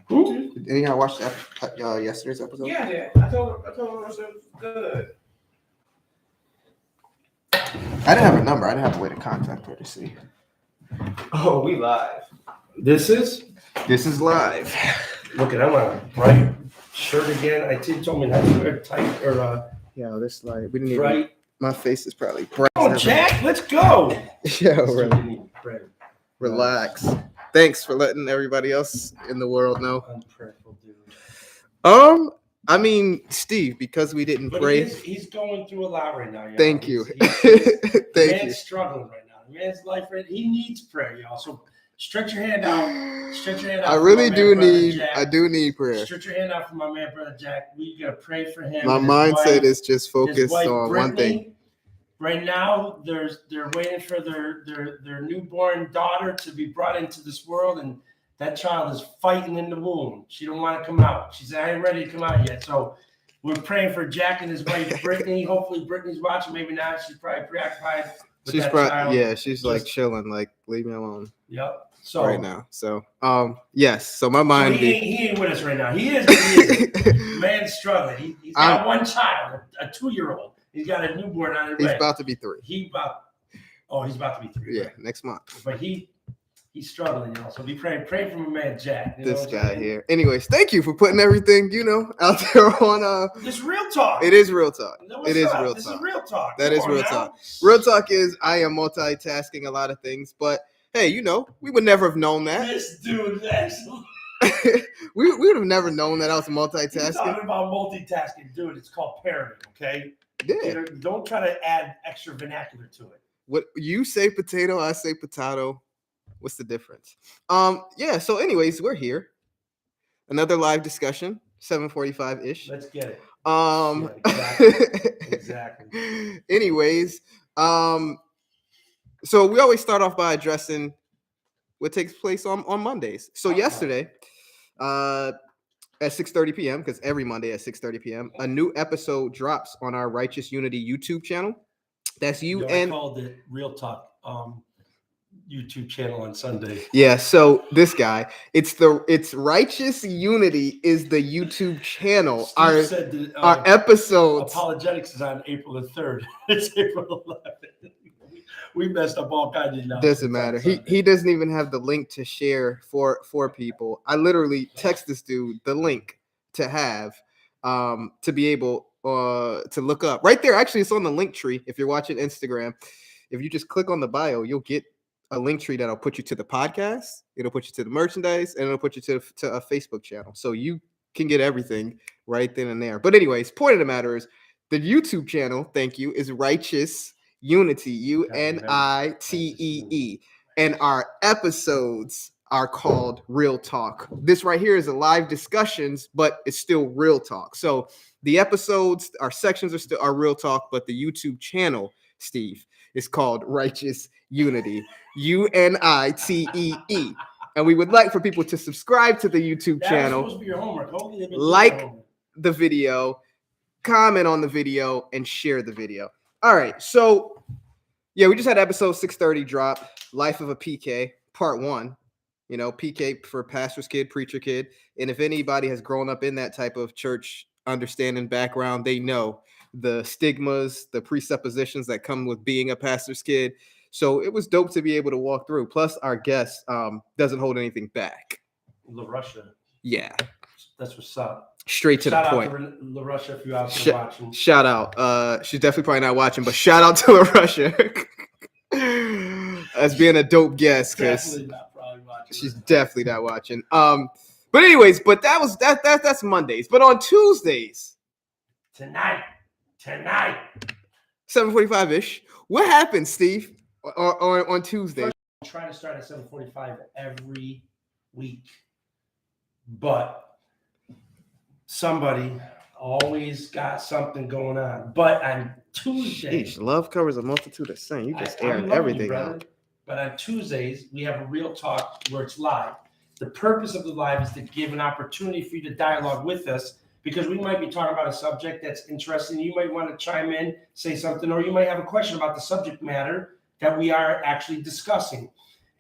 Who? Didn't y'all watch yesterday's episode? Yeah, I did. I told her it was good. I didn't have a number. I didn't have a way to contact her to see. Oh, we live. This is live. Look at, I'm on a bright shirt again. IT told me not to wear tight or Yo, this light. We didn't bright. even. My face is probably bright. Oh, Jack, let's go. Yo, relax. Thanks for letting everybody else in the world know. I'm prayerful, dude. I mean, Steve, because we didn't But pray. he's going through a lot right now, y'all. Thank you. The Thank man's you. struggling right now. The man's life he needs prayer, y'all. So stretch your hand out. Stretch your hand out. I for really my do man, brother need. Jack. I do need prayer. Stretch your hand out for my man, brother Jack. We gotta pray for him. My and his mindset wife. is just His focused wife, on one Brittany. thing. Right now, they're waiting for their newborn daughter to be brought into this world, and that child is fighting in the womb. She don't want to come out. She said, "I ain't ready to come out yet." So we're praying for Jack and his wife, Brittany. Hopefully, Brittany's watching. Maybe not. She's probably preoccupied with She's that probably child. she's like chilling, like leave me alone. Yep. So right now. So yes. So my mind. So he ain't with us right now. He is. Man's struggling. He's got one child, a 2-year-old. He's got a newborn on his way. He's about to be 3. He's about to be 3. Yeah, right? next month. But he's struggling, y'all. So be praying for my man Jack. This guy here. Anyways, thank you for putting everything, out there on This real talk. It is real talk. This is real talk. That is real talk. Real talk is I am multitasking a lot of things, but hey, we would never have known that. This dude is excellent. we would have never known that I was multitasking. He's talking about multitasking, dude. It's called parenting, okay? Yeah. Don't try to add extra vernacular to it. What you say potato, I say potato. What's the difference? Yeah, so anyways, we're here. Another live discussion, 7:45-ish. Let's get it. Exactly. Anyways, so we always start off by addressing what takes place on Mondays. So yesterday, at 6:30 p.m., because every Monday at 6:30 p.m., a new episode drops on our Righteous Unity YouTube channel. That's I called it Real Talk YouTube channel on Sunday. Yeah, so this guy, it's Righteous Unity is the YouTube channel. Steve said that, our episodes. Apologetics is on April the 3rd. It's April 11th. We messed up all kinds of numbers. Doesn't matter. He doesn't even have the link to share for people. I literally text this dude the link to have to be able to look up right there. Actually, it's on the link tree. If you're watching Instagram, if you just click on the bio, you'll get a link tree that'll put you to the podcast. It'll put you to the merchandise, and it'll put you to a Facebook channel. So you can get everything right then and there. But anyways, point of the matter is the YouTube channel, thank you, is Righteous Unity, UNITEE. And our episodes are called Real Talk. This right here is a live discussions, but it's still Real Talk. So the episodes, our sections are still Real Talk, but the YouTube channel, Steve, is called Righteous Unity, UNITEE. And we would like for people to subscribe to the YouTube channel, supposed to be your homework. like the video, comment on the video, and share the video. All right, so yeah, we just had episode 630 drop, Life of a PK, part 1. PK for pastor's kid, preacher kid. And if anybody has grown up in that type of church understanding background, they know the stigmas, the presuppositions that come with being a pastor's kid. So it was dope to be able to walk through. Plus, our guest doesn't hold anything back. LaRusha. Yeah. That's what's up. Straight to the point. Shout out to LaRusha if you're out there watching. Shout out. She's definitely probably not watching, but shout out to LaRusha as being a dope guest, because she's definitely not watching. But anyways, that's Mondays. But on Tuesdays, tonight, 7:45-ish. What happens, Steve, on Tuesday? I try to start at 7:45 every week, but somebody always got something going on. But on Tuesday, love covers a multitude of sin. You just aired everything out. But on Tuesdays, we have a Real Talk where it's live. The purpose of the live is to give an opportunity for you to dialogue with us, because we might be talking about a subject that's interesting. You might want to chime in, say something, or you might have a question about the subject matter that we are actually discussing.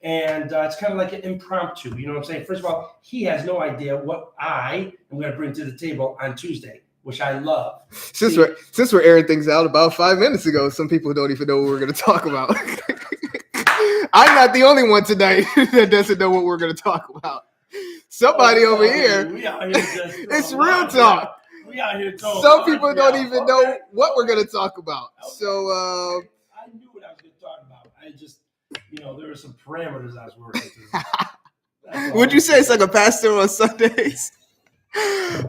And it's kind of like an impromptu. You know what I'm saying? First of all, he has no idea what I am going to bring to the table on Tuesday, which I love. Since we're airing things out about 5 minutes ago, some people don't even know what we're going to talk about. I'm not the only one tonight that doesn't know what we're going to talk about. Somebody over here, we out here just, it's real talk. We out here talking. Some people don't even know what we're going to talk about. Okay. So I knew what I was going to talk about. I just, there were some parameters I was working through. Would you say it's like a pastor on Sundays?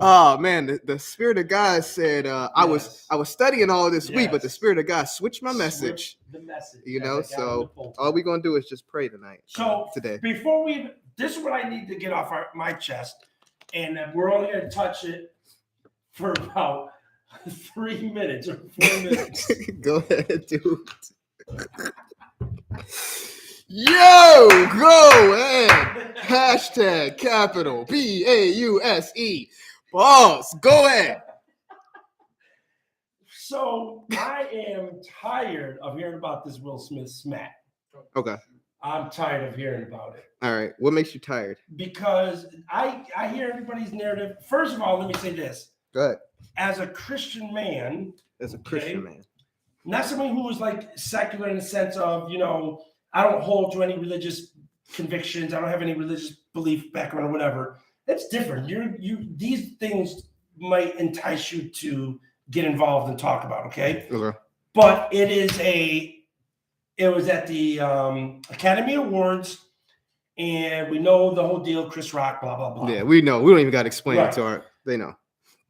Oh man, the Spirit of God said I was studying all this week, but the Spirit of God switched my message. The message, so all we're gonna do is just pray tonight. So today, before this is what I need to get off my chest, and we're only gonna touch it for about 3 minutes or 4 minutes. Go ahead, dude. Yo, go ahead. Hashtag capital BAUSE. Boss, go ahead. So I am tired of hearing about this Will Smith smack. Okay. I'm tired of hearing about it. All right. What makes you tired? Because I hear everybody's narrative. First of all, let me say this. Go ahead. As a Christian man. As a Christian man. Not somebody who was like secular in the sense of, I don't hold to any religious convictions. I don't have any religious belief background or whatever. That's different. These things might entice you to get involved and talk about. Okay. But it was at the Academy Awards, and we know the whole deal. Chris Rock, blah blah blah. Yeah, we know. We don't even got to explain it to they know.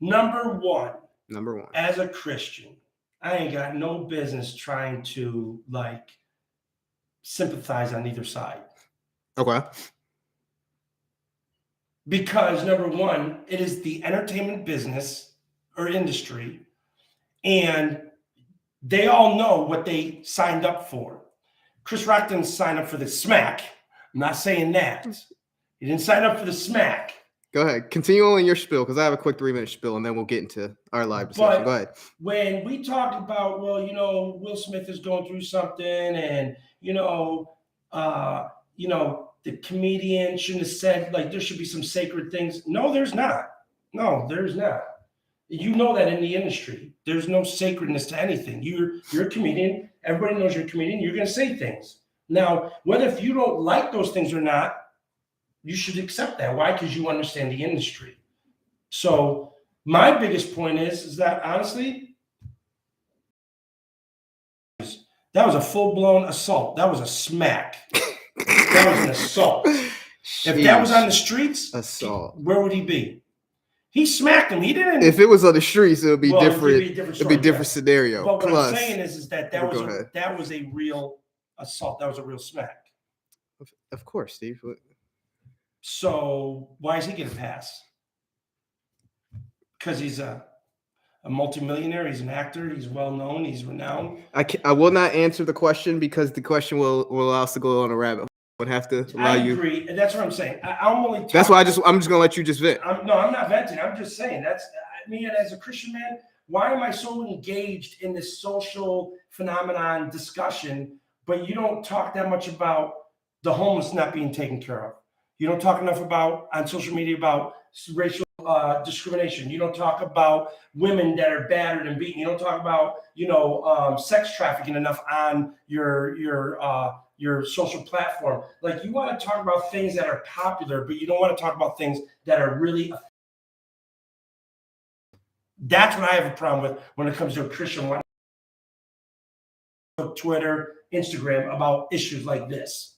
Number one. As a Christian, I ain't got no business trying to sympathize on either side. Okay. Because number one, it is the entertainment business or industry, and they all know what they signed up for. Chris Rock didn't sign up for the smack. I'm not saying that. He didn't sign up for the smack. Go ahead. Continue on your spiel, because I have a quick 3-minute spiel, and then we'll get into our live discussion. Go ahead. When we talked about, Will Smith is going through something, and the comedian shouldn't have said there should be some sacred things. No, there's not. No, there's not. You know that in the industry, there's no sacredness to anything. You're a comedian. Everybody knows you're a comedian. You're going to say things. Now, whether if you don't like those things or not, you should accept that. Why? Because you understand the industry. So my biggest point is that honestly, that was a full-blown assault. That was a smack. That was an assault. If that was on the streets, assault. Where would he be? He smacked him. He didn't. If it was on the streets, it would be different. It'd be a different scenario. But what I'm saying is that was a real assault. That was a real smack. Of course, Steve. So why is he getting a pass? Because he's a multimillionaire. He's an actor. He's well known. He's renowned. I will not answer the question because the question will allow us to go on a rabbit hole. Would have to allow you. I agree, and that's what I'm saying. I'm only. That's why I'm just gonna let you just vent. I'm not venting. I'm just saying that's me. And as a Christian man, why am I so engaged in this social phenomenon discussion? But you don't talk that much about the homeless not being taken care of. You don't talk enough about on social media about racial discrimination. You don't talk about women that are battered and beaten. You don't talk about sex trafficking enough on your social platform. You want to talk about things that are popular, but you don't want to talk about things that are really. That's what I have a problem with when it comes to a Christian one. Twitter, Instagram about issues like this.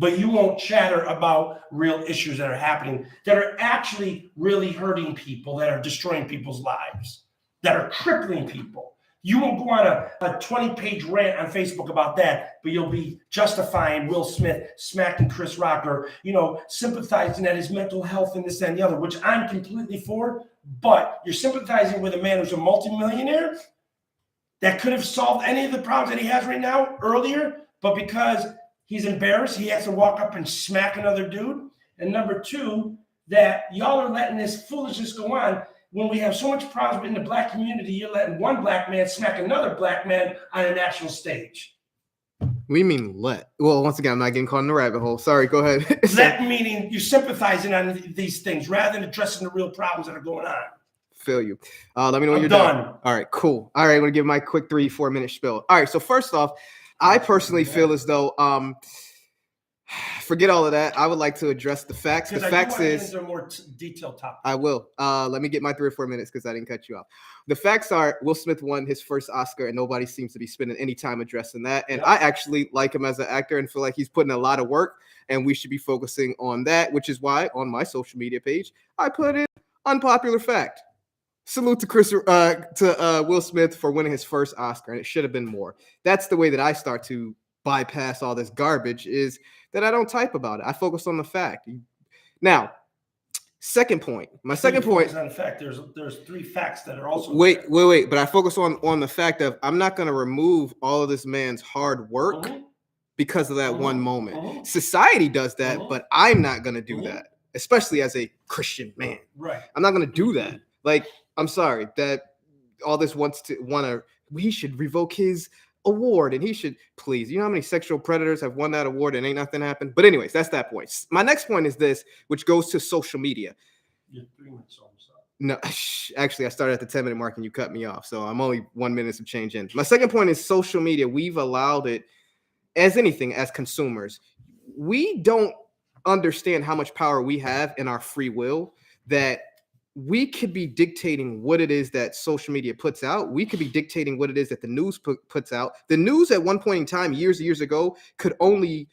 But you won't chatter about real issues that are happening that are actually really hurting people, that are destroying people's lives, that are crippling people. You won't go on a 20-page rant on Facebook about that, but you'll be justifying Will Smith smacking Chris Rock or, sympathizing at his mental health and this and the other, which I'm completely for. But you're sympathizing with a man who's a multimillionaire that could have solved any of the problems that he has right now earlier, but because he's embarrassed, he has to walk up and smack another dude. And number two, that y'all are letting this foolishness go on. When we have so much problems in the black community, you're letting one black man smack another black man on a national stage. We mean let. Well, once again, I'm not getting caught in the rabbit hole. Sorry, go ahead. Let meaning you're sympathizing on these things rather than addressing the real problems that are going on. Feel you. Let me know when I'm you're done. All right, cool. All right, I'm gonna give my quick 3-4 minute spiel. All right, so first off, I personally feel as though forget all of that. I would like to address the facts. The facts is a more detailed topic. I will. Let me get my 3 or 4 minutes because I didn't cut you off. The facts are Will Smith won his first Oscar, and nobody seems to be spending any time addressing that. And I actually like him as an actor and feel like he's putting a lot of work, and we should be focusing on that, which is why on my social media page I put in unpopular fact. Salute to Will Smith for winning his first Oscar, and it should have been more. That's the way that I start to bypass all this garbage, is that I don't type about it. I focus on the fact. Now, second point. My second point. On the fact, there's 3 facts that are also. Wait. But I focus on the fact of I'm not going to remove all of this man's hard work because of that one moment. Society does that, but I'm not going to do that, especially as a Christian man. Right. I'm not going to do that. Like, I'm sorry that all this he should revoke his award and he should please. You know how many sexual predators have won that award and ain't nothing happened? But anyways, that's that point. My next point is this, which goes to social media. You're 3 minutes almost up. No, actually, I started at the 10-minute mark and you cut me off. So I'm only 1 minute of change in. My second point is social media. We've allowed it as anything, as consumers. We don't understand how much power we have in our free will, that we could be dictating what it is that social media puts out. We could be dictating what it is that the news puts out. The news at one point in time, years ago, could only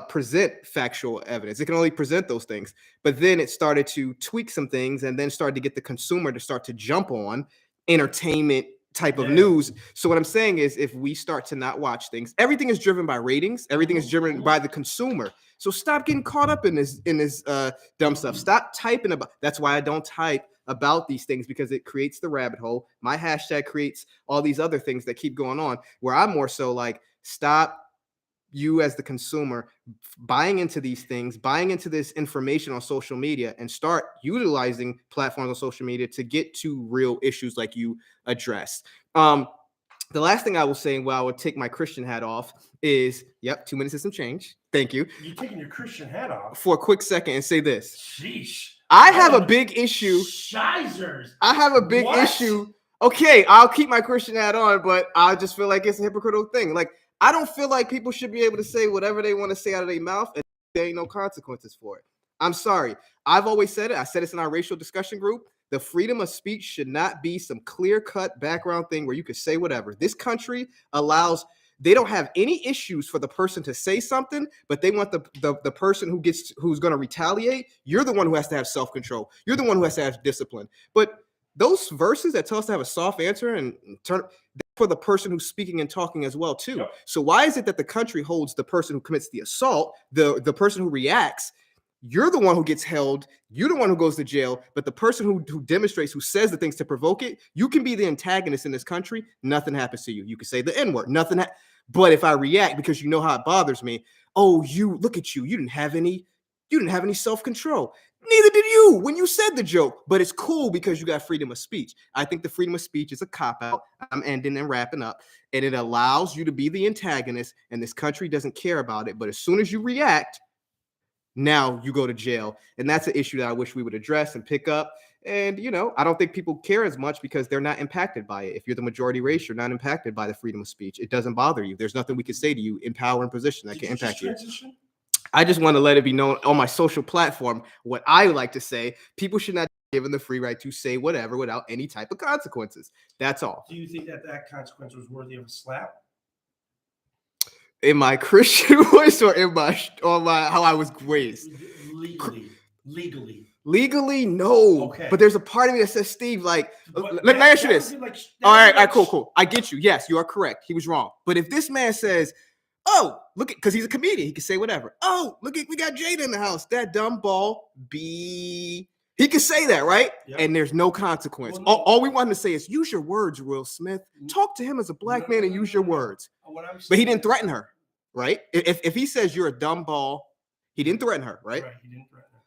present factual evidence. It can only present those things. But then it started to tweak some things and then started to get the consumer to start to jump on entertainment type of news. So what I'm saying is, if we start to not watch things, everything is driven by ratings. Everything is driven by the consumer. So stop getting caught up in this dumb stuff. Stop typing about. That's why I don't type about these things, because it creates the rabbit hole. My hashtag creates all these other things that keep going on, where I'm more so like, stop, you as the consumer, buying into these things, buying into this information on social media, and start utilizing platforms on social media to get to real issues like you addressed. The last thing I will say, I would take my Christian hat off, is, 2 minutes is some change. Thank you. You're taking your Christian hat off for a quick second and say this. Sheesh. I have a big issue. Shizers. I have a big issue. Okay, I'll keep my Christian hat on, but I just feel like it's a hypocritical thing. Like, I don't feel like people should be able to say whatever they want to say out of their mouth and there ain't no consequences for it. I'm sorry. I've always said it. I said this in our racial discussion group. The freedom of speech should not be some clear-cut background thing where you could say whatever. This country allows, they don't have any issues for the person to say something, but they want the person who's going to retaliate. You're the one who has to have self-control. You're the one who has to have discipline. But those verses that tell us to have a soft answer and turn for the person who's speaking and talking as well too. Yep. So why is it that the country holds the person who commits the assault, the person who reacts? You're the one who gets held. You're the one who goes to jail. But the person who demonstrates, who says the things to provoke it, you can be the antagonist in this country. Nothing happens to you. You can say the N-word. But if I react because you know how it bothers me, look at you. You didn't have any self-control. Neither did you when you said the joke. But it's cool because you got freedom of speech. I think the freedom of speech is a cop-out. I'm ending and wrapping up. And it allows you to be the antagonist, and this country doesn't care about it. But as soon as you react, now you go to jail. And that's an issue that I wish we would address and pick up. And, I don't think people care as much because they're not impacted by it. If you're the majority race, you're not impacted by the freedom of speech. It doesn't bother you. There's nothing we can say to you in power and position that can impact you. I just want to let it be known on my social platform what I like to say. People should not be given the free right to say whatever without any type of consequences. That's all. Do you think that consequence was worthy of a slap? In my Christian voice or how I was raised? Legally, no. Okay. But there's a part of me that says, Steve, let me ask you this. All right, cool. I get you. Yes, you are correct. He was wrong. But if this man says, look at, because he's a comedian, he can say whatever. Look at, we got Jada in the house. That dumb ball B. He can say that, right? Yep. And there's no consequence. Well, no. All we want him to say is, use your words, Will Smith. Talk to him as a black man and use your words. But he didn't threaten her, right? If he says you're a dumb ball, he didn't threaten her, right? Right, he didn't threaten her.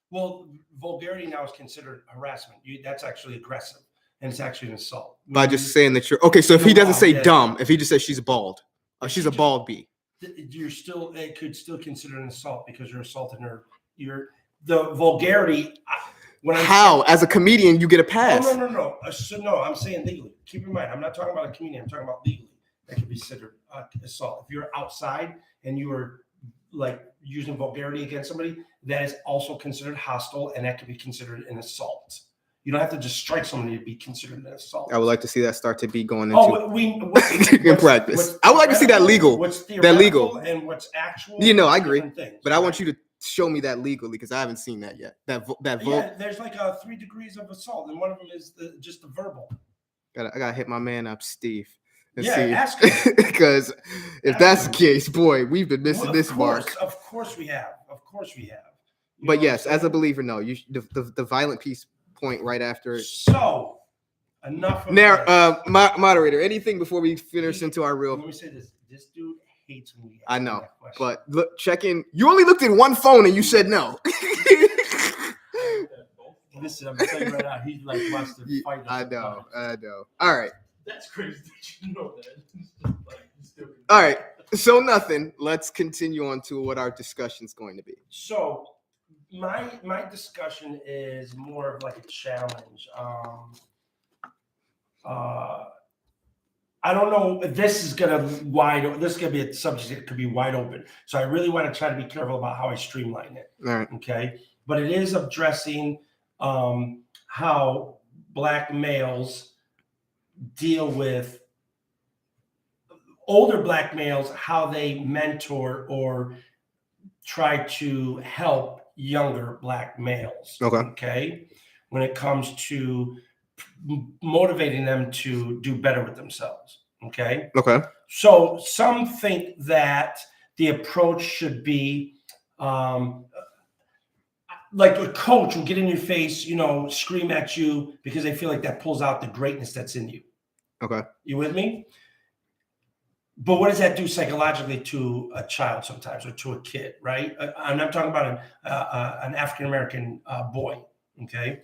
Well, vulgarity now is considered harassment. That's actually aggressive, and it's actually an assault. By just saying that you're okay. So if he doesn't say dumb, if he just says she's bald, If she's she a just- bald bee. it could still consider an assault because you're assaulting her. The vulgarity. How, as a comedian, you get a pass? Oh, no. No, I'm saying legally. Keep in mind, I'm not talking about a comedian. I'm talking about legally. That could be considered assault. If you're outside and you are like using vulgarity against somebody, that is also considered hostile, and that could be considered an assault. You don't have to just strike somebody to be considered an assault. I would like to see that start to be going into in practice. I would like to see that legal. What's That legal. theoretical and what's actual. You know, I agree. Things, But I want you to show me that legally because I haven't seen that yet. Yeah, there's like 3 degrees of assault, and one of them is just the verbal. I gotta hit my man up, Steve. And Yeah, see. ask him. Because if Ask that's him. the case, boy, we've been missing this mark. Of course we have. You But know yes, what I'm as a saying? believer, no, you the violent piece point right after it. So enough of Now, this. moderator, anything before we finish into our real? Let me say this. This dude hates when we ask I him know, that question. but look, check in. You only looked at one phone and you said no. Listen, I'm telling you right now, he like wants to fight us. I about it. know. All right. That's crazy that you know that. All right. So nothing. Let's continue on to what our discussion's going to be. So my discussion is more of like a challenge. I don't know. This is gonna be a subject that could be wide open. So I really want to try to be careful about how I streamline it. All right. Okay, but it is addressing how Black males deal with older Black males, how they mentor or try to help younger Black males. Okay, when it comes to motivating them to do better with themselves. Okay. So some think that the approach should be like a coach will get in your face, scream at you because they feel like that pulls out the greatness that's in you. Okay. You with me? But what does that do psychologically to a child sometimes, or to a kid, right? And I'm talking about an African-American boy, okay?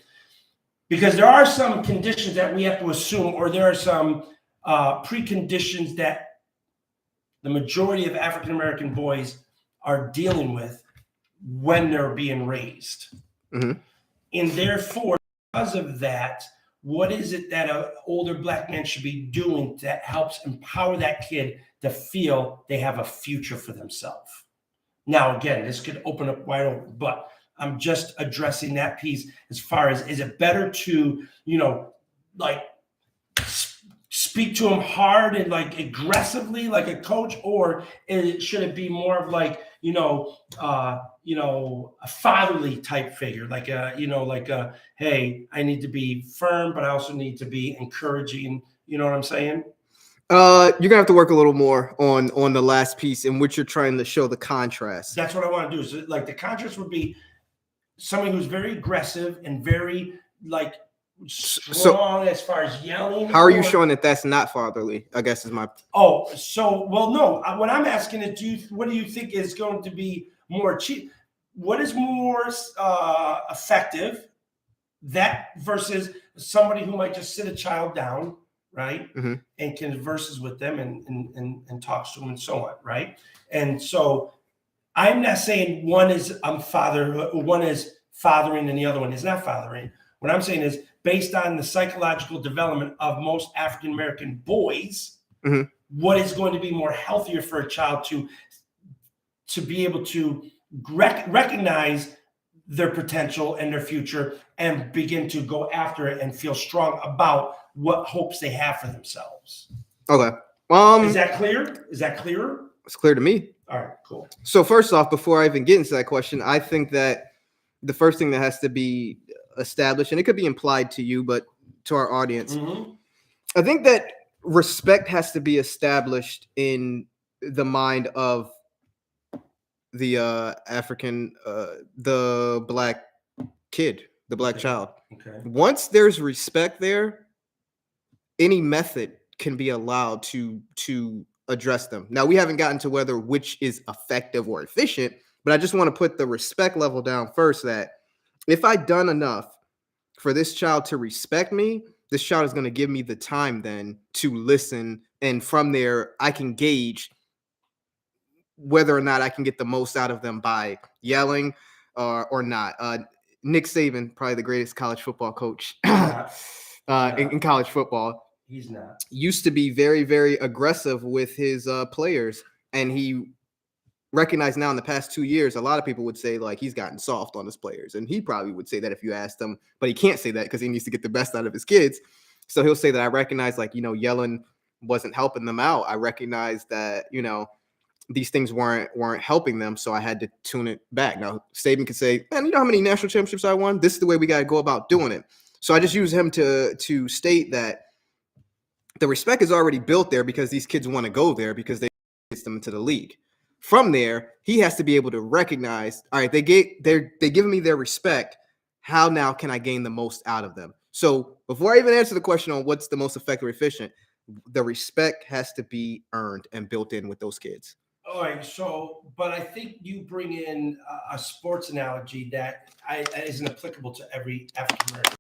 Because there are some conditions that we have to assume, or there are some preconditions that the majority of African-American boys are dealing with when they're being raised. Mm-hmm. And therefore, because of that, what is it that an older Black man should be doing that helps empower that kid to feel they have a future for themselves? Now, again, this could open up wide open, but I'm just addressing that piece as far as, is it better to, like speak to him hard and like aggressively like a coach, or should it be more of like, a fatherly type figure, like hey, I need to be firm, but I also need to be encouraging. You know what I'm saying? You're gonna have to work a little more on the last piece in which you're trying to show the contrast. That's what I want to do. So like the contrast would be somebody who's very aggressive and very like strong as far as yelling. How are you showing that that's not fatherly? I guess is my. Oh, so well, no. What I'm asking is, what do you think is going to be more cheap? What is more effective? That versus somebody who might just sit a child down, right, mm-hmm. and converses with them and talks to them and so on, right? And so I'm not saying one is one is fathering and the other one is not fathering. What I'm saying is, based on the psychological development of most African American boys, mm-hmm. what is going to be more healthier for a child to be able to recognize their potential and their future and begin to go after it and feel strong about what hopes they have for themselves. Okay. Is that clear? Is that clearer? It's clear to me. All right, cool. So first off, before I even get into that question, I think that the first thing that has to be established, and it could be implied to you, but to our audience, mm-hmm. I think that respect has to be established in the mind of the the Black kid, the Black child. Okay. Once there's respect there, any method can be allowed to address them. Now, we haven't gotten to whether which is effective or efficient, but I just want to put the respect level down first, that if I've done enough for this child to respect me, this child is going to give me the time then to listen. And from there, I can gauge whether or not I can get the most out of them by yelling or not. Nick Saban, probably the greatest college football coach in college football. He's not. Used to be very, very aggressive with his players, and he recognized now in the past 2 years, a lot of people would say like he's gotten soft on his players, and he probably would say that if you asked him, but he can't say that because he needs to get the best out of his kids. So he'll say that I recognize like, yelling wasn't helping them out. I recognize that, these things weren't helping them, so I had to tune it back. Now, Saban could say, man, you know how many national championships I won? This is the way we got to go about doing it. So I just use him to state that the respect is already built there because these kids want to go there because they get them into the league. From there, he has to be able to recognize, all right, they giving me their respect. How now can I gain the most out of them? So before I even answer the question on what's the most effective or efficient, the respect has to be earned and built in with those kids. All right, so, but I think you bring in a sports analogy that isn't applicable to every African American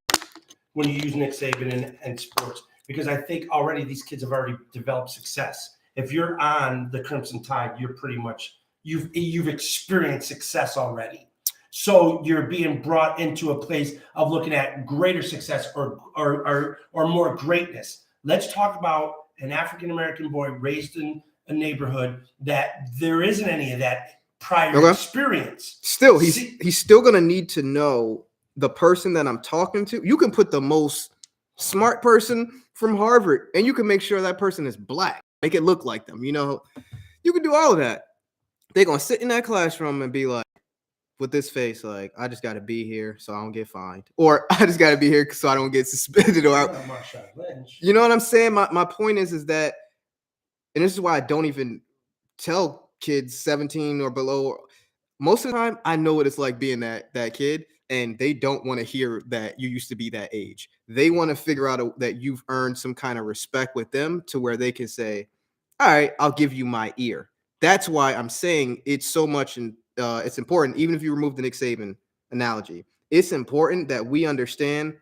when you use Nick Saban and sports, because I think already these kids have already developed success. If you're on the Crimson Tide, you're pretty much you've experienced success already. So you're being brought into a place of looking at greater success or more greatness. Let's talk about an African American boy raised in a neighborhood that there isn't any of that prior experience. Still, he's still going to need to know the person that I'm talking to. You can put the most smart person from Harvard and you can make sure that person is black. Make it look like them. You can do all of that. They're going to sit in that classroom and be like, with this face, like, I just got to be here so I don't get fined. Or I just got to be here so I don't get suspended. Or you know what I'm saying? My point is that, and this is why I don't even tell kids 17 or below. Most of the time, I know what it's like being that kid, and they don't want to hear that you used to be that age. They want to figure out that you've earned some kind of respect with them to where they can say, all right, I'll give you my ear. That's why I'm saying it's so much, and it's important, even if you remove the Nick Saban analogy, it's important that we understand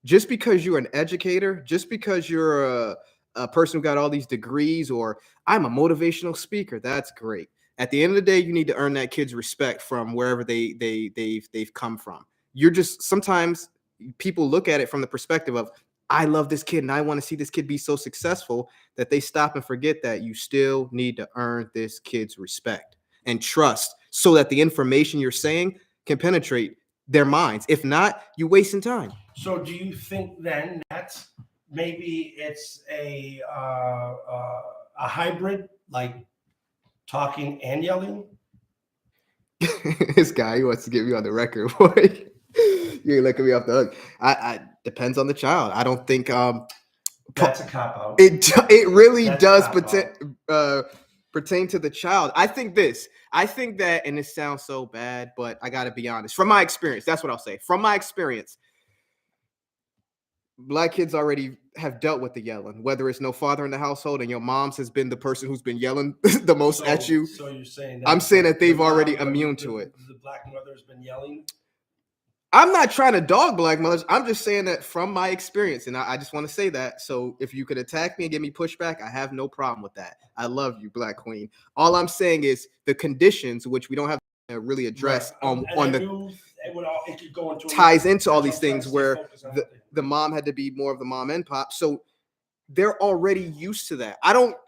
just because you're an educator, just because you're a person who got all these degrees, or I'm a motivational speaker, that's great. At the end of the day, you need to earn that kid's respect from wherever they've come from. You're just, sometimes people look at it from the perspective of, I love this kid and I want to see this kid be so successful, that they stop and forget that you still need to earn this kid's respect and trust so that the information you're saying can penetrate their minds. If not, you're wasting time. So do you think then that maybe it's a hybrid, like talking and yelling? This guy, he wants to get me on the record, boy. You ain't letting me off the hook. I depends on the child. I don't think that's a cop out. It really does pertain to the child. I think that, and it sounds so bad, but I got to be honest. From my experience, that's what I'll say. From my experience, Black kids already have dealt with the yelling, whether it's no father in the household and your mom's has been the person who's been yelling the most at you. So you're saying that I'm saying that they've already immune to it. The Black mother's been yelling? I'm not trying to dog Black mothers. I'm just saying that from my experience, and I just want to say that. So if you could attack me and give me pushback, I have no problem with that. I love you, Black Queen. All I'm saying is the conditions, which we don't have to really address on the it could go into ties into all these things where the mom had to be more of the mom and pop. So they're already used to that.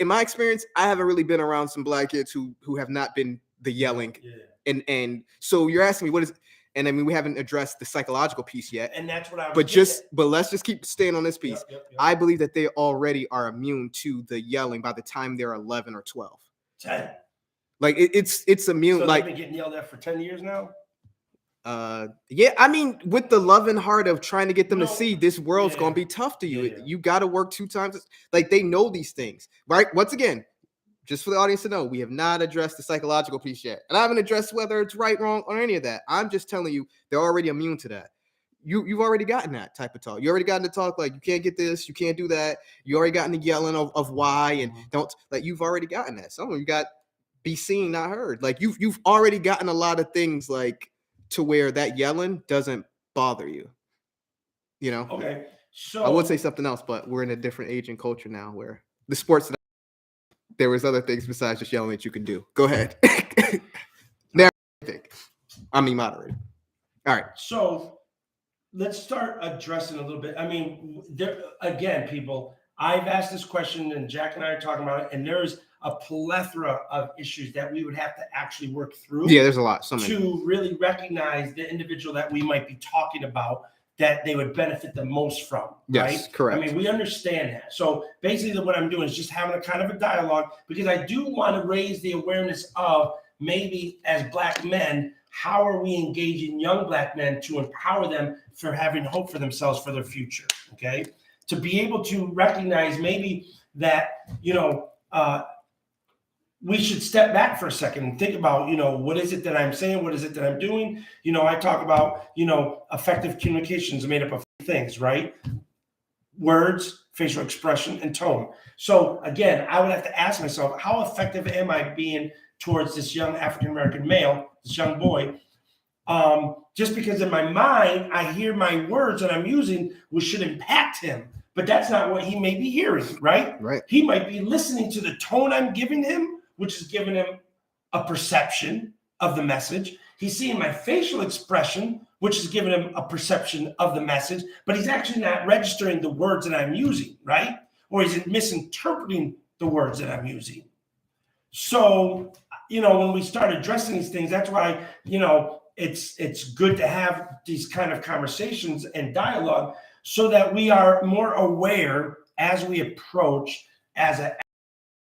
In my experience, I haven't really been around some Black kids who have not been the yelling. Yeah. And so you're asking me what is, and I mean, we haven't addressed the psychological piece yet. And that's what I was but let's just keep staying on this piece. Yep. I believe that they already are immune to the yelling by the time they're 11 or 12. 10. Like it's immune. So like they've been getting yelled at for 10 years now. Yeah, I mean, with the love and heart of trying to get them to see this world's gonna be tough to you. Yeah. You got to work 2 times. Like they know these things, right? Once again, just for the audience to know, we have not addressed the psychological piece yet, and I haven't addressed whether it's right, wrong, or any of that. I'm just telling you, they're already immune to that. You've already gotten that type of talk. You already gotten to talk like you can't get this, you can't do that. You already gotten the yelling of why and don't. Like you've already gotten that. Some of you got be seen, not heard. Like you've already gotten a lot of things like to where that yelling doesn't bother you. You know. Okay. So I would say something else, but we're in a different age and culture now where the sports. there was other things besides just yelling that you could do. Go ahead. Now, moderator. All right. So let's start addressing a little bit. I mean, there again, people, I've asked this question and Jack and I are talking about it, and there's a plethora of issues that we would have to actually work through. Yeah, there's a lot. So many. To really recognize the individual that we might be talking about that they would benefit the most from. Yes, right? correct. I mean, we understand that. So basically what I'm doing is just having a kind of a dialogue, because I do want to raise the awareness of maybe as Black men, how are we engaging young Black men to empower them for having hope for themselves for their future, okay? To be able to recognize maybe that, we should step back for a second and think about, what is it that I'm saying? What is it that I'm doing? I talk about, effective communications made up of things, right? Words, facial expression, and tone. So again, I would have to ask myself, how effective am I being towards this young African-American male, this young boy? Just because in my mind, I hear my words that I'm using, which should impact him. But that's not what he may be hearing, right? Right. He might be listening to the tone I'm giving him, which is giving him a perception of the message. He's seeing my facial expression, which is giving him a perception of the message, but he's actually not registering the words that I'm using, right? Or he's misinterpreting the words that I'm using. So, when we start addressing these things, that's why, it's good to have these kind of conversations and dialogue so that we are more aware as we approach as a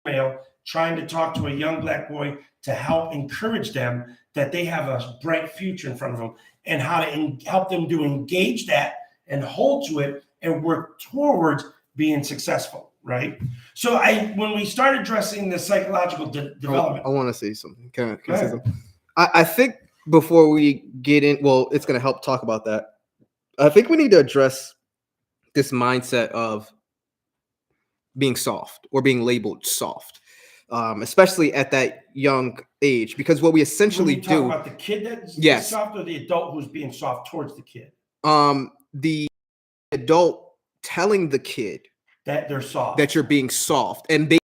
male trying to talk to a young Black boy to help encourage them that they have a bright future in front of them, and how to help them to engage that and hold to it and work towards being successful, right? So when we start addressing the psychological development. I want to say something. Can I say something? I think before we get in, well, it's going to help talk about that. I think we need to address this mindset of being soft or being labeled soft. Especially at that young age, because what we essentially when you talk do about the kid that's yes. soft, or the adult who's being soft towards the kid? The adult telling the kid that they're soft, that you're being soft, and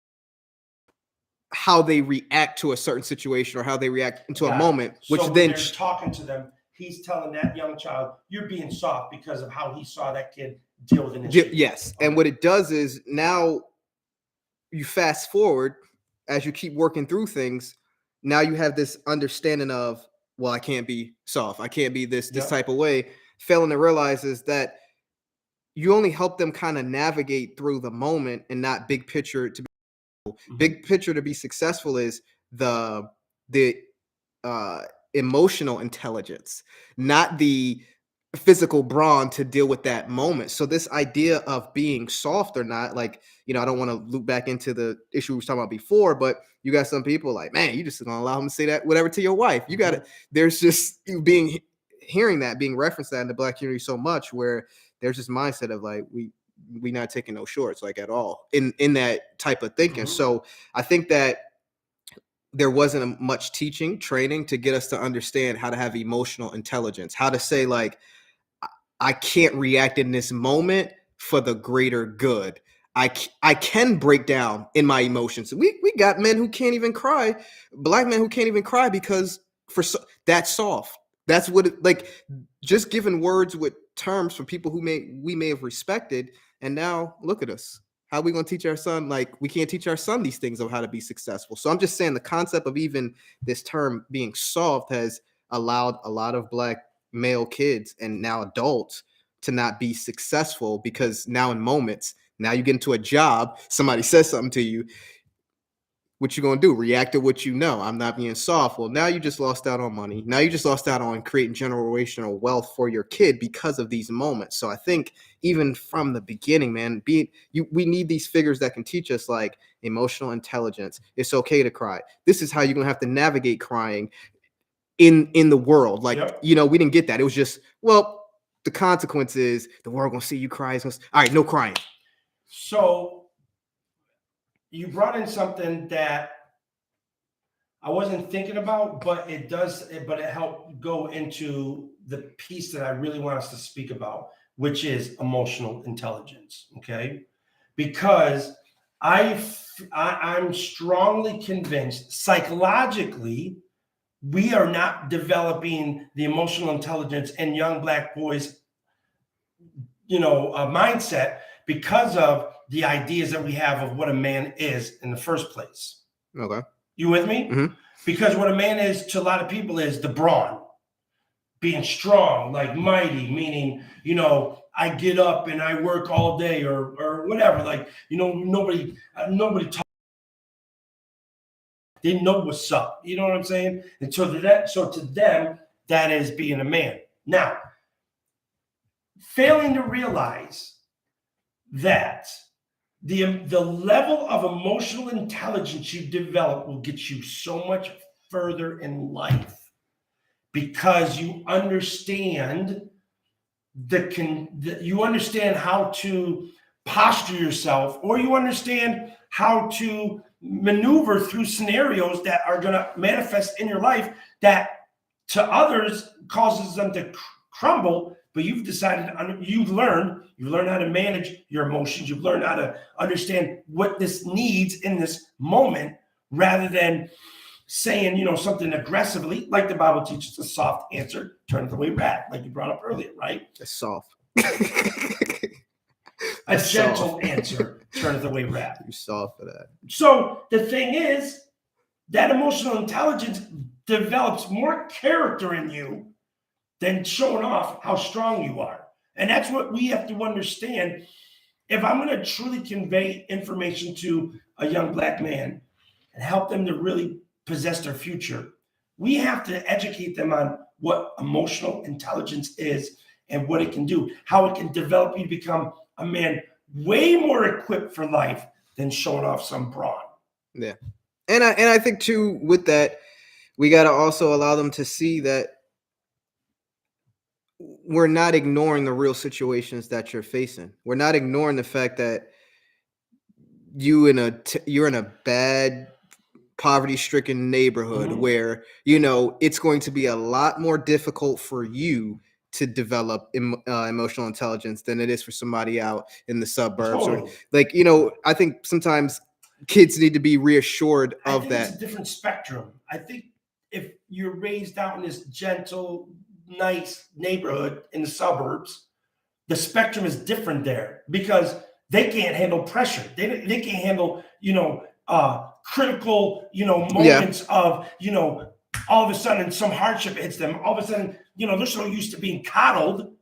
how they react to a certain situation or how they react into a moment, which so then they're talking to them, he's telling that young child, you're being soft because of how he saw that kid deal with an issue. Yes. And what it does is, now you fast forward as you keep working through things, now you have this understanding of, well, I can't be soft. I can't be this type of way. Failing to realize is that you only help them kind of navigate through the moment, and not big picture to be big picture to be successful is the emotional intelligence, not the physical brawn to deal with that moment. So this idea of being soft or not, like, I don't want to loop back into the issue we were talking about before, but you got some people like, man, you just gonna allow him to say that whatever to your wife. You got it. There's just hearing that being referenced that in the Black community so much, where there's this mindset of like, we not taking no shorts, like, at all in that type of thinking. So I think that there wasn't much teaching, training to get us to understand how to have emotional intelligence, how to say, like, I can't react in this moment for the greater good. I can break down in my emotions. We got men who can't even cry, Black men who can't even cry because that's soft. That's what just giving words with terms for people who we may have respected. And now look at us. How are we going to teach our son? Like, we can't teach our son these things of how to be successful. So I'm just saying the concept of even this term being soft has allowed a lot of Black male kids and now adults to not be successful, because now in moments, now you get into a job, somebody says something to you, what you gonna do? React to what you know. I'm not being soft. Well, now you just lost out on money. Now you just lost out on creating generational wealth for your kid because of these moments. So I think even from the beginning, man, we need these figures that can teach us, like, emotional intelligence. It's okay to cry. This is how you're gonna have to navigate crying in the world. Like, we didn't get that. It was just, well, the consequence is the world gonna see you cry. All right, no crying. So you brought in something that I wasn't thinking about, but it helped go into the piece that I really want us to speak about, which is emotional intelligence. Okay. Because I'm strongly convinced psychologically we are not developing the emotional intelligence in young black boys, mindset because of the ideas that we have of what a man is in the first place. Okay. You with me? Mhm. Because what a man is to a lot of people is the brawn, being strong, like mighty, meaning, I get up and I work all day or whatever. Like, nobody talk. They know what's up. You know what I'm saying? And so to them, that is being a man. Now, failing to realize that the level of emotional intelligence you develop will get you so much further in life because you understand you understand how to posture yourself, or you understand how to maneuver through scenarios that are going to manifest in your life that to others causes them to crumble. But you've decided, you've learned how to manage your emotions. You've learned how to understand what this needs in this moment, rather than saying, something aggressively, like the Bible teaches, a soft answer turneth away wrath, like you brought up earlier, right? That's soft. A gentle answer turneth away wrath. You soft for that. So the thing is, that emotional intelligence develops more character in you than showing off how strong you are. And that's what we have to understand. If I'm going to truly convey information to a young black man and help them to really possess their future, we have to educate them on what emotional intelligence is and what it can do, how it can develop you to become a man way more equipped for life than showing off some brawn. Yeah. And I think too, with that, we got to also allow them to see that we're not ignoring the real situations that you're facing. We're not ignoring the fact that you're in a bad, poverty-stricken neighborhood where it's going to be a lot more difficult for you to develop emotional intelligence than it is for somebody out in the suburbs. Totally. Or I think sometimes kids need to be reassured of that. It's a different spectrum. I think if you're raised out in this gentle, nice neighborhood in the suburbs, the spectrum is different there because they can't handle pressure. They can't handle, critical, moments of, all of a sudden some hardship hits them. All of a sudden, they're so used to being coddled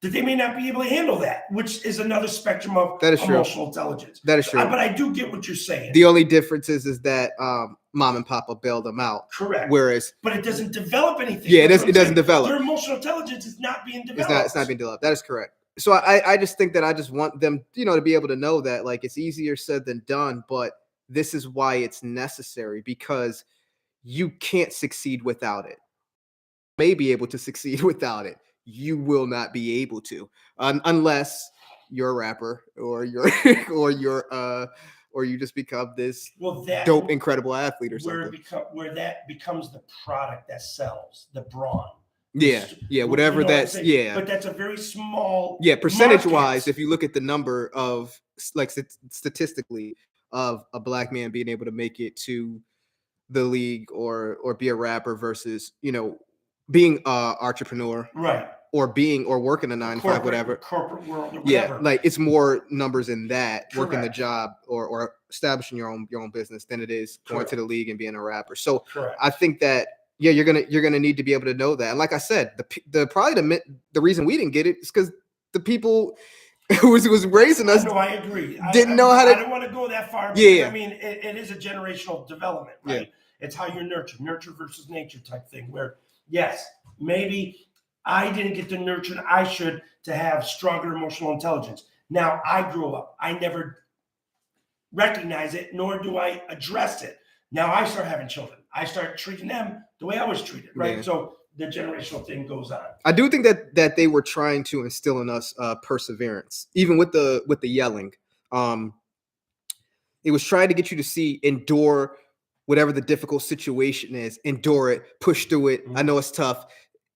that they may not be able to handle that, which is another spectrum of emotional intelligence. That is true. But I do get what you're saying. The only difference is that mom and papa bailed them out. Correct. But it doesn't develop anything. Yeah, it doesn't develop. Their emotional intelligence is not being developed. It's not being developed. That is correct. So I just think that I just want them, to be able to know that it's easier said than done, but this is why it's necessary, because you can't succeed without it. You may be able to succeed without it. You will not be able to, unless you're a rapper or you're or you just become this dope, incredible athlete or something. Where that becomes the product that sells, the brawn. Yeah, whatever that's. Yeah, but that's a very small. Yeah, percentage-wise, if you look at the number of statistically of a black man being able to make it to the league or be a rapper versus being a entrepreneur, right, or working a 9-to-5, whatever corporate world, or whatever. Yeah, it's more numbers in that working the job or establishing your own business than it is going to the league and being a rapper. So I think that you're gonna need to be able to know that. And like I said, the reason we didn't get it is because the people who was raising us, I agree, didn't know how to. I don't want to go that far. Yeah, I mean, it is a generational development, right? Yeah. It's how you're nurture versus nature type thing. Where yes, maybe I didn't get the nurture I should to have stronger emotional intelligence. Now I grew up. I never recognize it, nor do I address it. Now I start having children. I start treating them the way I was treated, right? Yeah. So the generational thing goes on. I do think that they were trying to instill in us perseverance, even with the yelling. It was trying to get you to endure whatever the difficult situation is, endure it, push through it. Mm-hmm. I know it's tough.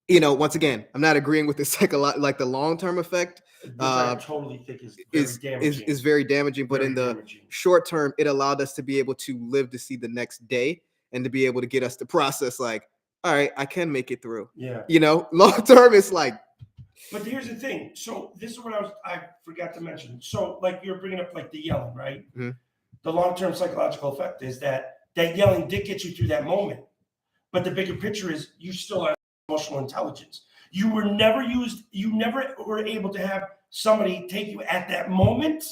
Once again, I'm not agreeing with this like the long-term effect Which I totally think is very damaging. is very damaging. But Very in the damaging. short term, it allowed us to be able to live to see the next day and to be able to get us to process like, all right, I can make it through. Yeah. You know, long term, it's like, But here's the thing. So this is what I forgot to mention. So like you're bringing up like the yelling, right? Mhm. The long-term psychological effect is that yelling did get you through that moment. But the bigger picture is you still have emotional intelligence. You never were able to have somebody take you at that moment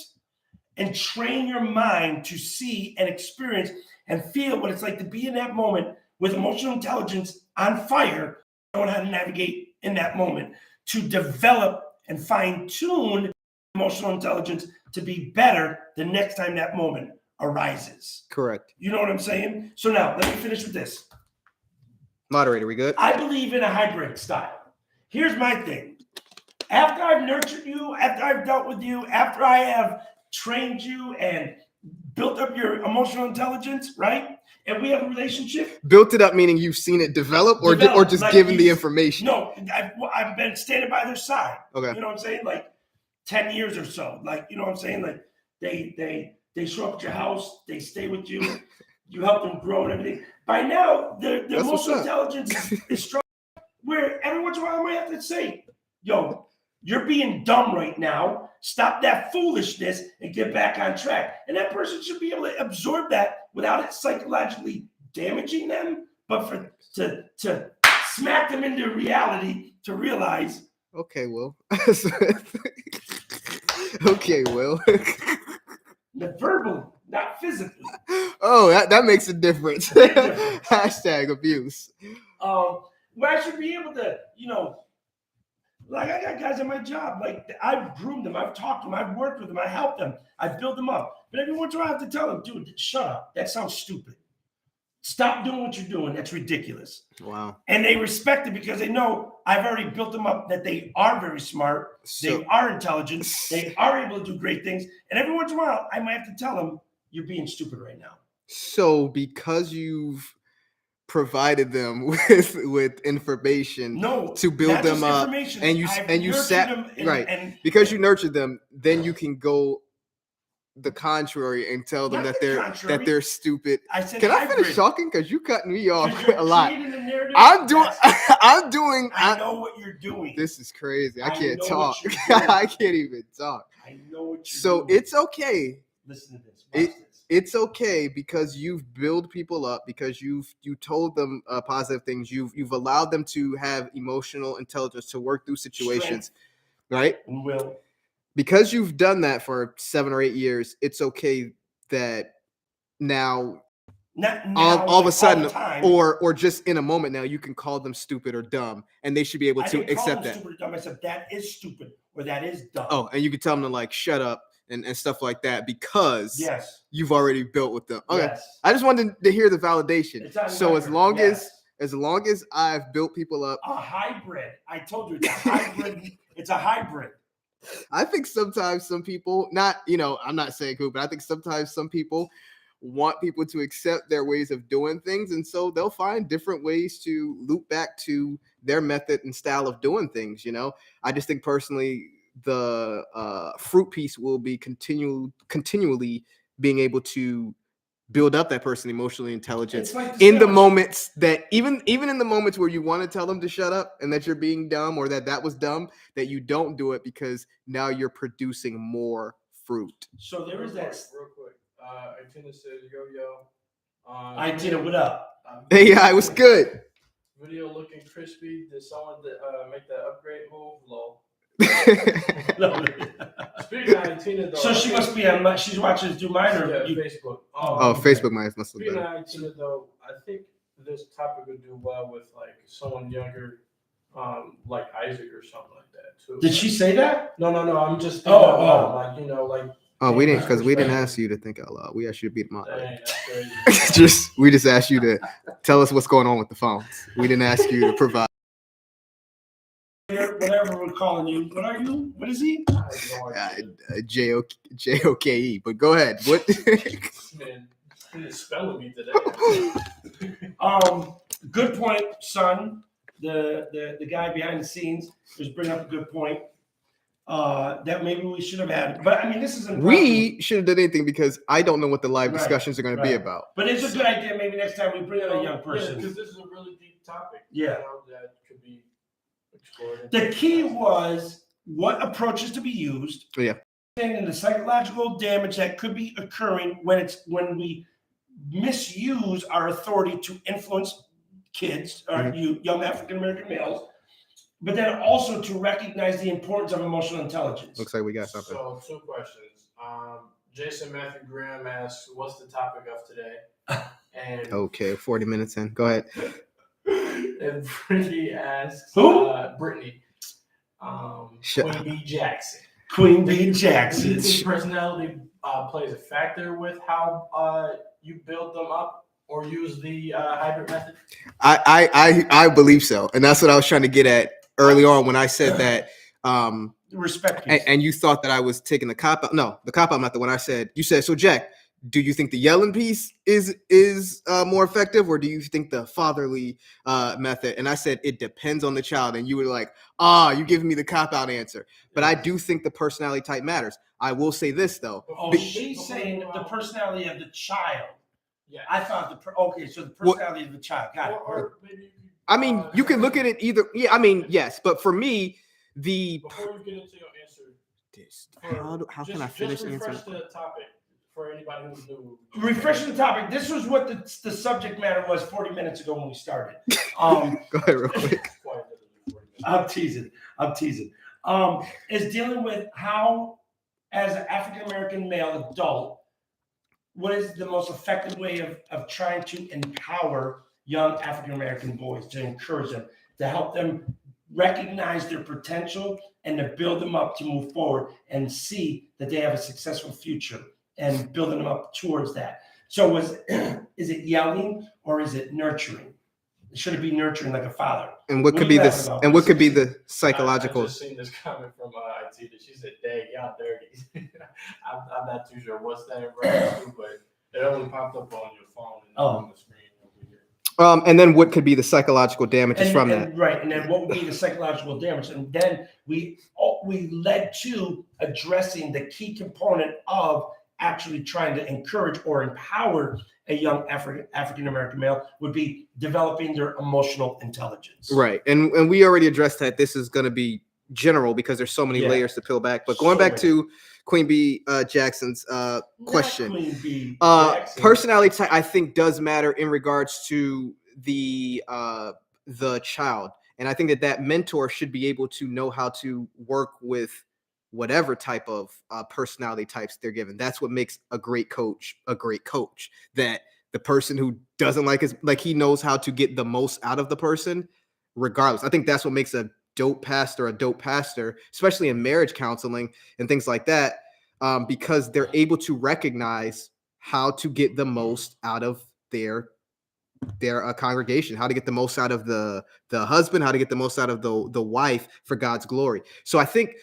and train your mind to see and experience and feel what it's like to be in that moment with emotional intelligence on fire, knowing how to navigate in that moment, to develop and fine-tune emotional intelligence to be better the next time that moment arises. correct. You know what I'm saying? So now let me finish with this. Moderator, we good? I believe in a hybrid style. Here's my thing. After I've nurtured you, after I've dealt with you, after I have trained you and built up your emotional intelligence, right? And we have a relationship. Built it up meaning you've seen it develop, or just like given the information. No, I've been standing by their side. Okay. You know what I'm saying? Like 10 years or so. Like, you know what I'm saying? Like they show up at your house, they stay with you, you help them grow and everything. By now, their That's what's emotional up. intelligence is strong. Where every once in a while I might have to say, yo, you're being dumb right now. Stop that foolishness and get back on track. And that person should be able to absorb that without it psychologically damaging them, but to smack them into reality to realize. Okay, Will. Okay, Will. The verbal, not physically. Oh, that makes a difference. Big difference. Hashtag abuse. Where I should be able to, you know, like I got guys at my job, like I've groomed them, I've talked to them, I've worked with them, I helped them, I've built them up. But every once in a while I have to tell them, dude, shut up. That sounds stupid. Stop doing what you're doing. That's ridiculous. Wow. And they respect it because they know I've already built them up, that they are very smart, they are intelligent, they are able to do great things. And every once in a while, I might have to tell them, you're being stupid right now. So because you've provided them with information to build them up, and you sat right, because you nurtured them, then you can go the contrary and tell them that they're stupid. Can I finish talking? Because you cutting me off a lot. I know what you're doing. This is crazy. I can't talk. I can't even talk. I know what you're so doing. It's okay. Listen to this. Watch this. It's okay because you've built people up, because you told them positive things. You've allowed them to have emotional intelligence to work through situations, right? And will. Because you've done that for 7 or 8 years, it's okay that now all of a sudden, or just in a moment now, you can call them stupid or dumb, and they should be able to accept that. Stupid or dumb. I said that is stupid or that is dumb. Oh, and you can tell them to like shut up and stuff like that because you've already built with them. Okay, I just wanted to hear the validation. So as long as I've built people up, a hybrid. I told you it's a hybrid. It's a hybrid. I think sometimes some people, I'm not saying who, but I think sometimes some people want people to accept their ways of doing things, and so they'll find different ways to loop back to their method and style of doing things. I just think personally the fruit piece will be continually being able to build up that person emotionally intelligence in the moments that even in the moments where you want to tell them to shut up and that you're being dumb or that was dumb, that you don't do it because now you're producing more fruit. So there is that. Real quick. Itina says, yo. Itina, what up? Hey, it was good. Video looking crispy. Did someone make that upgrade move? Lol. Speaking of Itina, though. So she must be on. She's watching through mine or Facebook. Facebook must have Speaking of Itina, though, I think this topic would do well with like someone younger, like Isaac or something like that too. Did she say that? No. I'm just thinking like. Oh, we didn't ask you to think out loud. We asked you to be the moderator. Dang, that's crazy. we just asked you to tell us what's going on with the phones. We didn't ask you to provide. Whatever we're calling you. What are you? What is he? Joke. But go ahead. What? Man, he's spelling me today. Good point, son. The guy behind the scenes was bringing up a good point. that maybe we should have had. But I mean, this is impromptu. We shouldn't have done anything because I don't know what the live Right, discussions are going to be right. about. But it's a good idea. Maybe next time we bring in a young Yeah, person. because this is a really deep topic. Yeah. That could be explored. The key was what approaches to be used. Yeah. And the psychological damage that could be occurring when we misuse our authority to influence kids or young African American males, but then also to recognize the importance of emotional intelligence. Looks like we got something. So 2 questions. Jason Matthew Graham asks, "What's the topic of today?" And Okay, 40 minutes in. Go ahead. and Brittany asks, Who? Brittany, Shut Queen B. Jackson. Queen Do B. you Jackson. think personality plays a factor with how you build them up or use the hybrid method? I believe so, and that's what I was trying to get at early on when I said that. Respect piece. And you thought that I was taking the cop out. No, the cop out method. When I said, you said, so Jack, do you think the yelling piece is more effective, or do you think the fatherly method? And I said it depends on the child. And you were like, you giving me the cop out answer. But I do think the personality type matters. I will say this though. Oh, she's saying the personality of the child. Yeah. I thought so the personality of the child. Got it. Or maybe you could, I mean, you can look at it either. Yeah, I mean, yes, but for me, before you get into your answer, how can I finish just answering? refresh the topic for anybody who's new. Refreshing the topic. This was what the subject matter was 40 minutes ago when we started. Go ahead real quick. I'm teasing. Is dealing with how, as an African American male adult, what is the most effective way of trying to empower young African American boys, to encourage them, to help them recognize their potential and to build them up to move forward and see that they have a successful future and building them up towards that. So is it yelling or is it nurturing? Should it be nurturing like a father? And what What could do you be have this? about And what this? could be the psychological? I just seen this comment from IT that she said, "Dang, y'all dirty." I'm not too sure what's that in reference to, but it only popped up on your phone and not on the screen over here. And then what could be the psychological damages from that? Right, and then what would be the psychological damage? And then we led to addressing the key component of actually trying to encourage or empower a young African American male would be developing their emotional intelligence. Right, and we already addressed that. This is going to be general because there's so many Yeah. layers to peel back. But going So back many. to Queen B Jackson's question, Not Queen B. Jackson. personality type I think does matter in regards to the child, and I think that mentor should be able to know how to work with whatever type of personality types they're given. That's what makes a great coach a great coach. That the person who doesn't like he knows how to get the most out of the person, regardless. I think that's what makes a dope pastor, especially in marriage counseling and things like that, because they're able to recognize how to get the most out of their congregation, how to get the most out of the husband, how to get the most out of the wife for God's glory. So I think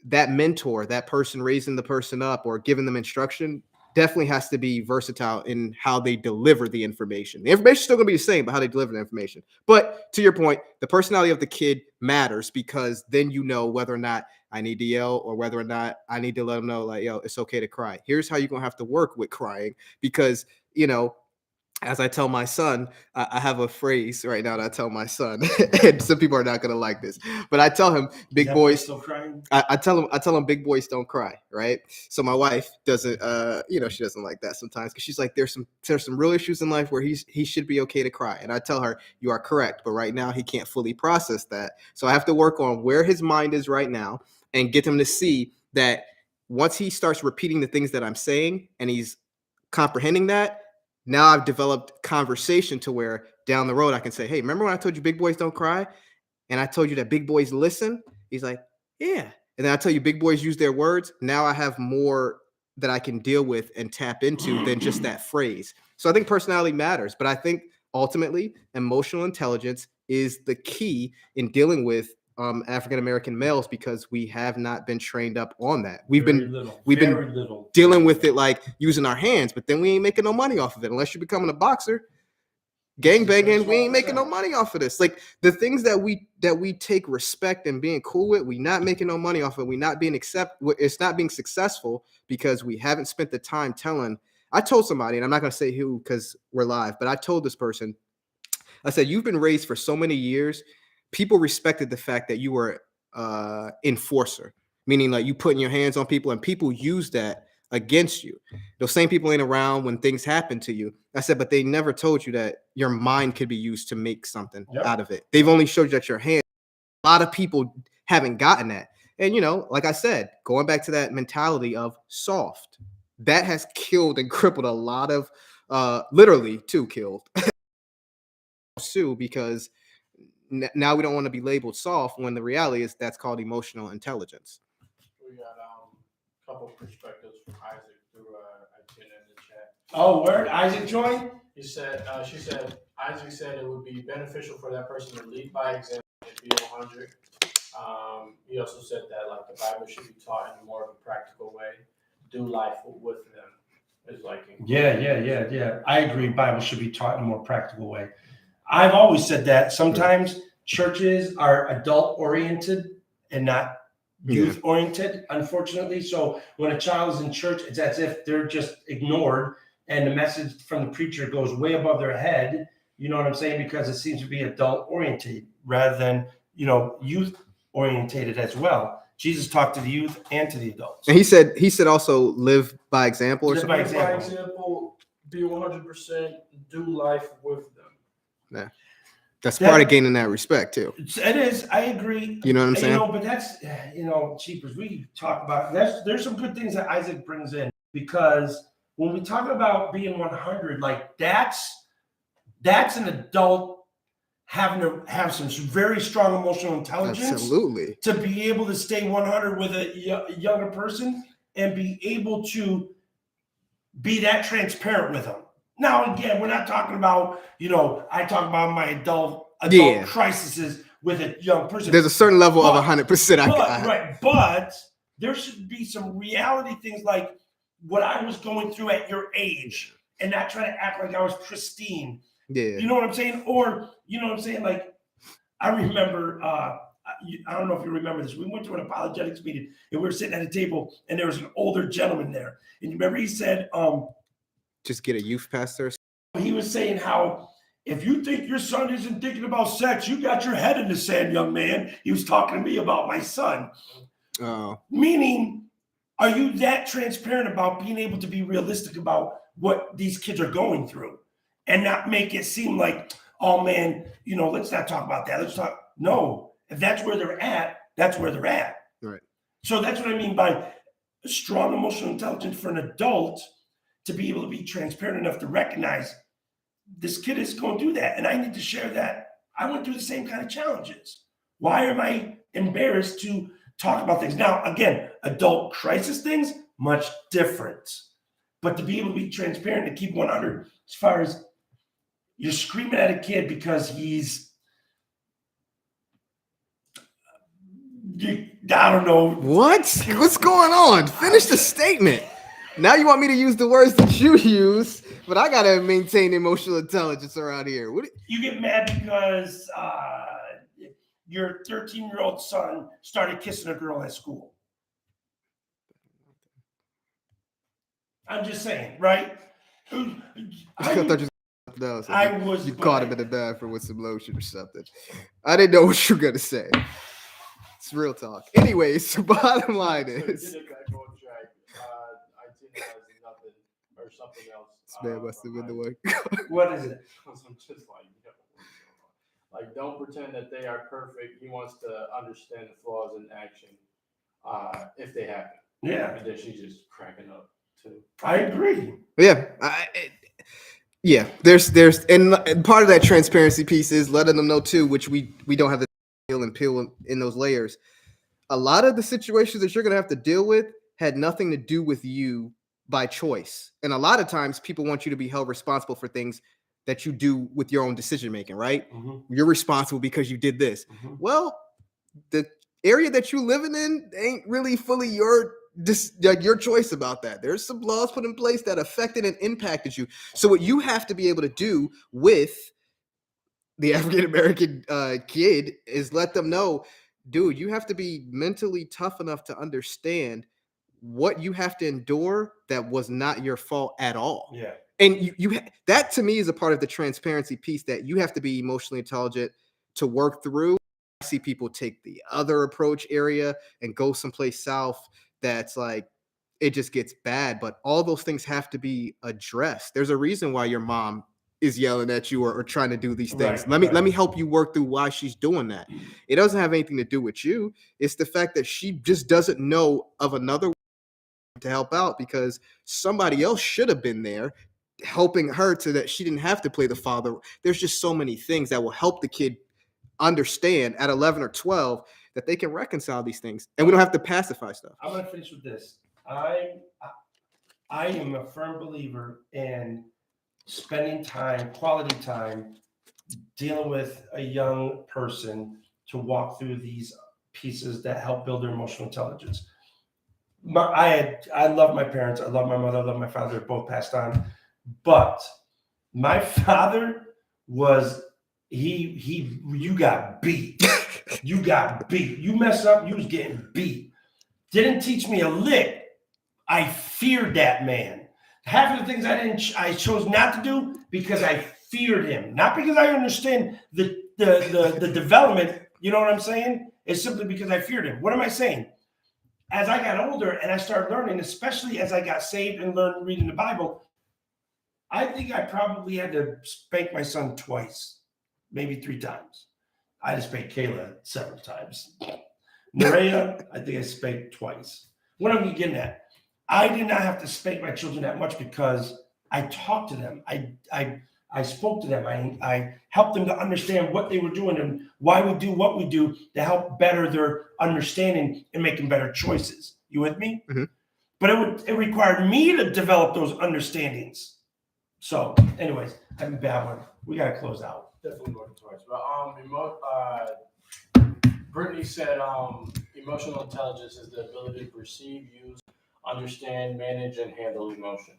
that mentor, that person raising the person up or giving them instruction, definitely has to be versatile in how they deliver the information. The information is still going to be the same, but how they deliver the information. But to your point, the personality of the kid matters, because then you know whether or not I need to yell or whether or not I need to let them know, like, yo, it's okay to cry. Here's how you're going to have to work with crying, because, as I tell my son, I have a phrase right now that I tell my son, and some people are not going to like this, but I tell him, big boys, still crying. I tell him big boys don't cry, right? So my wife doesn't, she doesn't like that sometimes, because she's like, there's some real issues in life where he should be okay to cry. And I tell her, you are correct, but right now he can't fully process that. So I have to work on where his mind is right now and get him to see that once he starts repeating the things that I'm saying and he's comprehending that, now I've developed conversation to where down the road I can say, hey, remember when I told you big boys don't cry? And I told you that big boys listen? He's like, yeah. And then I tell you big boys use their words. Now I have more that I can deal with and tap into than just that phrase. So I think personality matters, but I think ultimately emotional intelligence is the key in dealing with African-American males, because we have not been trained up on that. We've been dealing with it like using our hands, but then we ain't making no money off of it unless you're becoming a boxer. Gang This is banging, very we ain't small making no percentage. money off of this. Like the things that we take respect and being cool with, we not making no money off of. We not being it's not being successful because we haven't spent the time telling. I told somebody, and I'm not gonna say who because we're live, but I told this person, I said, you've been raised for so many years. People respected the fact that you were enforcer, meaning like you putting your hands on people, and people use that against you. Those same people ain't around when things happen to you. I said, but they never told you that your mind could be used to make something Yep. out of it. They've only showed you that your hand. A lot of people haven't gotten that. And like I said, going back to that mentality of soft, that has killed and crippled a lot of literally two killed Sue, because now we don't want to be labeled soft when the reality is that's called emotional intelligence. We got a couple perspectives from Isaac through I put in the chat. Oh, word. Isaac joined. He said, she said, Isaac said it would be beneficial for that person to lead by example and be 100. He also said that like the Bible should be taught in more of a practical way. Do life with them is like. Yeah. I agree. Bible should be taught in a more practical way. I've always said that sometimes churches are adult oriented and not youth oriented, unfortunately. So when a child is in church, it's as if they're just ignored and the message from the preacher goes way above their head. You know what I'm saying? Because it seems to be adult oriented rather than, youth orientated as well. Jesus talked to the youth and to the adults. And he said also live by example or something. Live by example, be 100%, do life with them. Yeah. That's part of gaining that respect too. It is. I agree. You know what I'm saying? But that's, Cheapers, we talk about, there's some good things that Isaac brings in, because when we talk about being 100, like that's an adult having to have some very strong emotional intelligence. Absolutely. To be able to stay 100 with a younger person and be able to be that transparent with them. Now, again, we're not talking about, I talk about my adult crises with a young person. There's a certain level of 100%. But there should be some reality things like what I was going through at your age, and not trying to act like I was pristine. Yeah. You know what I'm saying? Or, like, I remember, I don't know if you remember this. We went to an apologetics meeting, and we were sitting at a table, and there was an older gentleman there. And you remember he said, just get a youth pastor. He was saying how, if you think your son isn't thinking about sex, you got your head in the sand, young man. He was talking to me about my son. Oh. Meaning, are you that transparent about being able to be realistic about what these kids are going through and not make it seem like, oh man, let's not talk about that. Let's talk. No, if that's where they're at, that's where they're at. Right. So that's what I mean by strong emotional intelligence for an adult, to be able to be transparent enough to recognize this kid is going through that. And I need to share that. I went through the same kind of challenges. Why am I embarrassed to talk about things? Now, again, adult crisis things, much different. But to be able to be transparent and keep 100, as far as you're screaming at a kid because he's, I don't know. What's going on? Finish the statement. Now you want me to use the words that you use, but I gotta maintain emotional intelligence around here. You get mad because your 13-year-old son started kissing a girl at school. I'm just saying, right? You caught him in the bathroom with some lotion or something. I didn't know what you were gonna say. It's real talk. Anyways, the bottom line is. Or something else. This man must have been the one. What is it? I'm just like, don't pretend that they are perfect. He wants to understand the flaws in action, if they happen. Yeah. And then she's just cracking up too. I agree. Yeah. There's and part of that transparency piece is letting them know too, which we don't have to peel in those layers. A lot of the situations that you're gonna have to deal with had nothing to do with you by choice. And a lot of times people want you to be held responsible for things that you do with your own decision making, right? Mm-hmm. You're responsible because you did this. Mm-hmm. Well, the area that you living in ain't really fully your choice about that. There's some laws put in place that affected and impacted you. So what you have to be able to do with the African American kid is let them know, dude, you have to be mentally tough enough to understand what you have to endure that was not your fault at all. Yeah. And that to me is a part of the transparency piece, that you have to be emotionally intelligent to work through. I see people take the other approach area and go someplace south that's like, it just gets bad. But all those things have to be addressed. There's a reason why your mom is yelling at you or trying to do these things. Right, Let me help you work through why she's doing that. It doesn't have anything to do with you. It's the fact that she just doesn't know of another way to help out, because somebody else should have been there helping her so that she didn't have to play the father. There's just so many things that will help the kid understand at 11 or 12 that they can reconcile these things, and we don't have to pacify stuff. I'm gonna finish with this. I am a firm believer in spending time, quality time, dealing with a young person to walk through these pieces that help build their emotional intelligence. I love my parents. I love my mother. I love my father. They're both passed on. But my father was you got beat. You got beat. You mess up, you was getting beat. Didn't teach me a lick. I feared that man. Half of the things I chose not to do because I feared him, not because I understand the development. You know what I'm saying? It's simply because I feared him. What am I saying? As I got older and I started learning, especially as I got saved and learned reading the Bible, I think I probably had to spank my son twice, maybe 3 times. I had to spank Kayla several times. Nerea, I think I spanked twice. What am I getting at? I did not have to spank my children that much because I talked to them. I spoke to them. I helped them to understand what they were doing and why we do what we do to help better their understanding and making better choices. You with me? Mm-hmm. But it required me to develop those understandings. So, anyways, I have a bad one. We gotta close out. Definitely working towards. But Brittany said emotional intelligence is the ability to perceive, use, understand, manage, and handle emotion.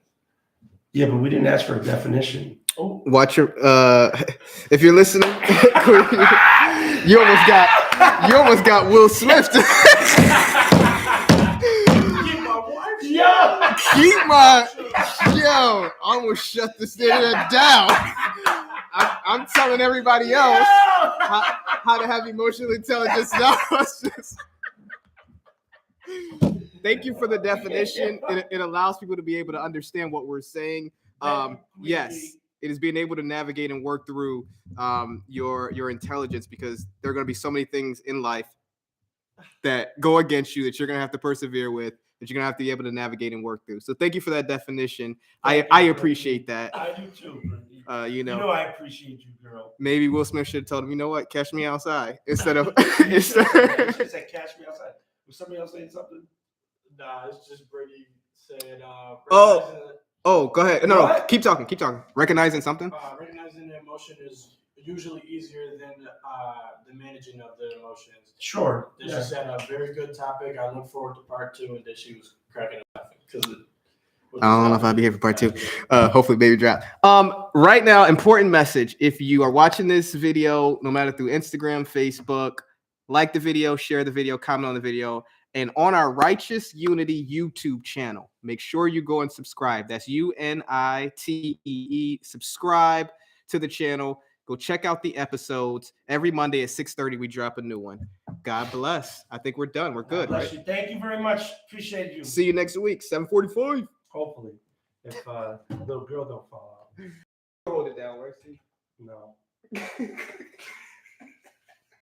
Yeah, but we didn't ask for a definition. Oh, watch your if you're listening, you almost got Will Smith. I almost shut this internet down. I'm telling everybody else how to have emotional intelligence now. Thank you for the definition. It allows people to be able to understand what we're saying. Yes, it is being able to navigate and work through your intelligence, because there are going to be so many things in life that go against you that you're going to have to persevere with, that you're going to have to be able to navigate and work through. So thank you for that definition. I appreciate that. I do too. You know, I appreciate you, girl. Maybe Will Smith should have told him, you know what, catch me outside instead of. She said, catch me outside. Was somebody else saying something? Nah, it's just Brittany saying. Oh, go ahead. No, keep talking. Recognizing something? Recognizing the emotion is usually easier than the managing of the emotions. Sure. She said a very good topic. I look forward to part 2, and then she was cracking up laughing. I don't know if I'll be here for part 2. Hopefully, baby drop. Right now, important message. If you are watching this video, no matter through Instagram, Facebook, like the video, share the video, comment on the video. And on our Righteous Unity YouTube channel, make sure you go and subscribe. That's UNITEE. Subscribe to the channel. Go check out the episodes. Every Monday at 6:30, we drop a new one. God bless. I think we're done. We're good. God bless you. Thank you very much. Appreciate you. See you next week, 7:45. Hopefully, if little girl don't fall out. Hold it down, right? No.